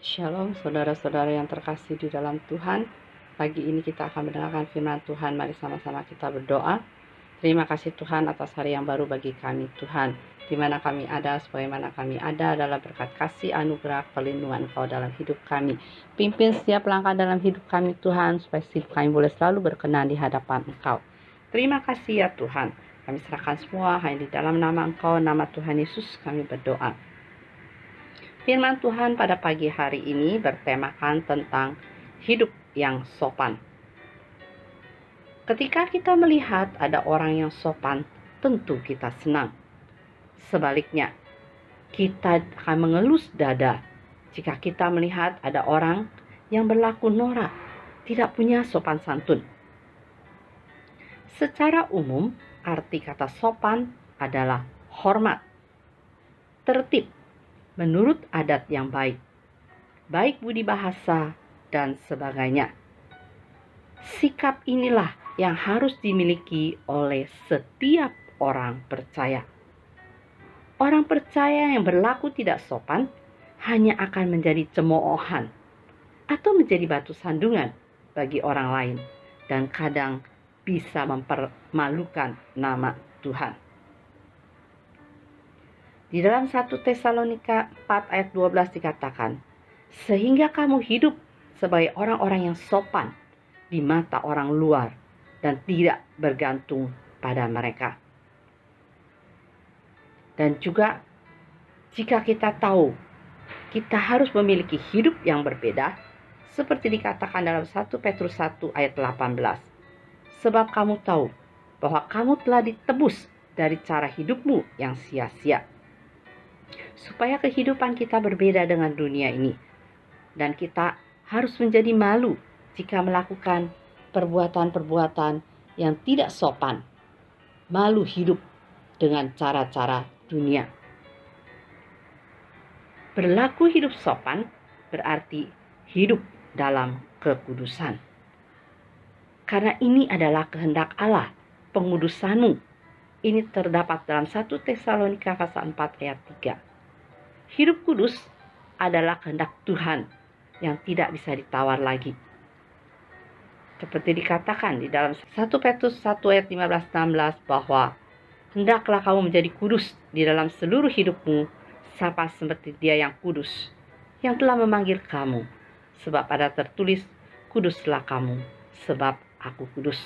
Shalom saudara-saudara yang terkasih di dalam Tuhan. Pagi ini kita akan mendengarkan firman Tuhan. Mari sama-sama kita berdoa. Terima kasih Tuhan atas hari yang baru bagi kami Tuhan. Di mana kami ada, sebagaimana kami ada adalah berkat kasih, anugerah, perlindungan Engkau dalam hidup kami. Pimpin setiap langkah dalam hidup kami Tuhan, supaya hidup kami boleh selalu berkenan di hadapan Engkau. Terima kasih ya Tuhan. Kami serahkan semua hanya di dalam nama Engkau, nama Tuhan Yesus kami berdoa. Firman Tuhan pada pagi hari ini bertemakan tentang hidup yang sopan. Ketika kita melihat ada orang yang sopan, tentu kita senang. Sebaliknya, kita akan mengelus dada jika kita melihat ada orang yang berlaku norak, tidak punya sopan santun. Secara umum, arti kata sopan adalah hormat, tertib, menurut adat yang baik budi bahasa, dan sebagainya. Sikap inilah yang harus dimiliki oleh setiap orang percaya. Orang percaya yang berlaku tidak sopan hanya akan menjadi cemoohan atau menjadi batu sandungan bagi orang lain dan kadang bisa mempermalukan nama Tuhan. Di dalam 1 Tesalonika 4 ayat 12 dikatakan, sehingga kamu hidup sebagai orang-orang yang sopan di mata orang luar dan tidak bergantung pada mereka. Dan juga jika kita tahu kita harus memiliki hidup yang berbeda, seperti dikatakan dalam 1 Petrus 1 ayat 18. Sebab kamu tahu bahwa kamu telah ditebus dari cara hidupmu yang sia-sia, supaya kehidupan kita berbeda dengan dunia ini. Dan kita harus menjadi malu jika melakukan perbuatan-perbuatan yang tidak sopan. Malu hidup dengan cara-cara dunia. Berlaku hidup sopan berarti hidup dalam kekudusan. Karena ini adalah kehendak Allah, pengudusanmu. Ini terdapat dalam 1 Tesalonika pasal 4 ayat 3. Hidup kudus adalah kehendak Tuhan yang tidak bisa ditawar lagi. Seperti dikatakan di dalam 1 Petrus 1 ayat 15-16 bahwa hendaklah kamu menjadi kudus di dalam seluruh hidupmu, sama seperti Dia yang kudus, yang telah memanggil kamu. Sebab ada tertulis, kuduslah kamu, sebab aku kudus.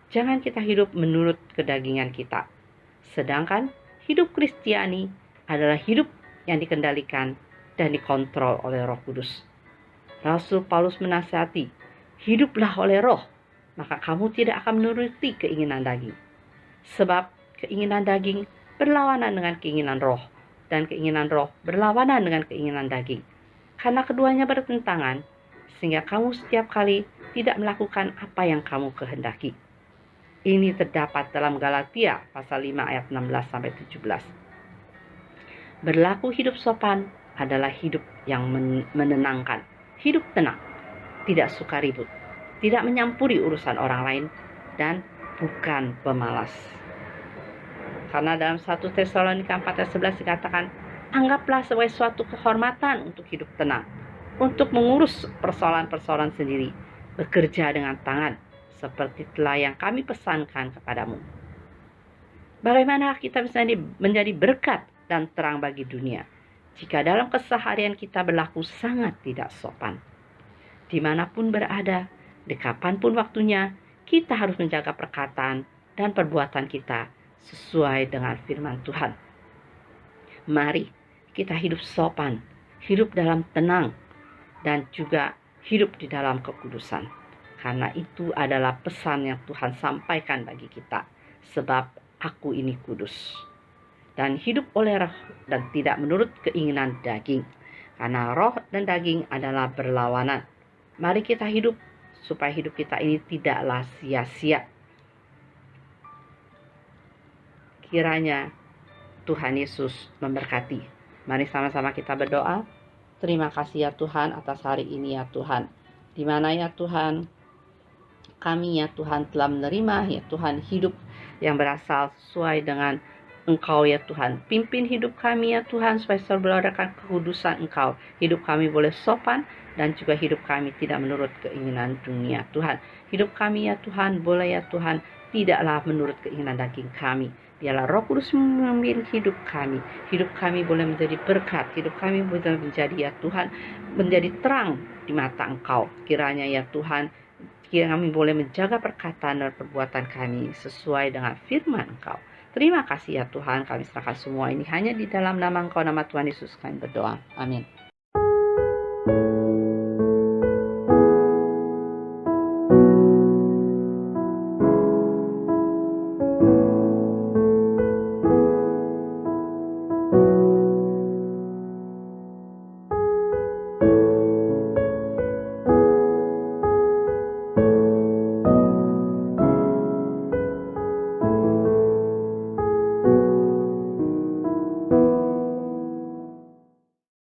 Jangan kita hidup menurut kedagingan kita. Sedangkan hidup Kristiani adalah hidup yang dikendalikan dan dikontrol oleh Roh Kudus. Rasul Paulus menasihati, hiduplah oleh Roh, maka kamu tidak akan menuruti keinginan daging. Sebab keinginan daging berlawanan dengan keinginan roh, dan keinginan roh berlawanan dengan keinginan daging. Karena keduanya bertentangan, sehingga kamu setiap kali tidak melakukan apa yang kamu kehendaki. Ini terdapat dalam Galatia pasal 5 ayat 16-17. Berlaku hidup sopan adalah hidup yang menenangkan, hidup tenang, tidak suka ribut, tidak menyampuri urusan orang lain, dan bukan pemalas. Karena dalam 1 Tesalonika 4 ayat 11 dikatakan, anggaplah sebagai suatu kehormatan untuk hidup tenang, untuk mengurus persoalan-persoalan sendiri, bekerja dengan tangan, seperti telah yang kami pesankan kepadamu. Bagaimana kita bisa menjadi berkat dan terang bagi dunia jika dalam keseharian kita berlaku sangat tidak sopan? Dimanapun berada, di kapanpun waktunya, kita harus menjaga perkataan dan perbuatan kita sesuai dengan firman Tuhan. Mari kita hidup sopan, hidup dalam tenang, dan juga hidup di dalam kekudusan. Karena itu adalah pesan yang Tuhan sampaikan bagi kita. Sebab aku ini kudus. Dan hidup oleh roh dan tidak menurut keinginan daging. Karena roh dan daging adalah berlawanan. Mari kita hidup supaya hidup kita ini tidaklah sia-sia. Kiranya Tuhan Yesus memberkati. Mari sama-sama kita berdoa. Terima kasih ya Tuhan atas hari ini ya Tuhan. Di mana ya Tuhan kami ya Tuhan telah menerima ya Tuhan hidup yang berasal sesuai dengan Engkau ya Tuhan. Pimpin hidup kami ya Tuhan, supaya selalu beradakan kekudusan Engkau. Hidup kami boleh sopan, dan juga hidup kami tidak menurut keinginan dunia Tuhan. Hidup kami ya Tuhan, boleh ya Tuhan, tidaklah menurut keinginan daging kami. Biarlah Roh Kudus memimpin hidup kami. Hidup kami boleh menjadi berkat. Hidup kami boleh menjadi ya Tuhan, menjadi terang di mata Engkau. Kiranya ya Tuhan, kami boleh menjaga perkataan dan perbuatan kami sesuai dengan firman Engkau. Terima kasih ya Tuhan, kami serahkan semua ini hanya di dalam nama Engkau, nama Tuhan Yesus kami berdoa. Amin.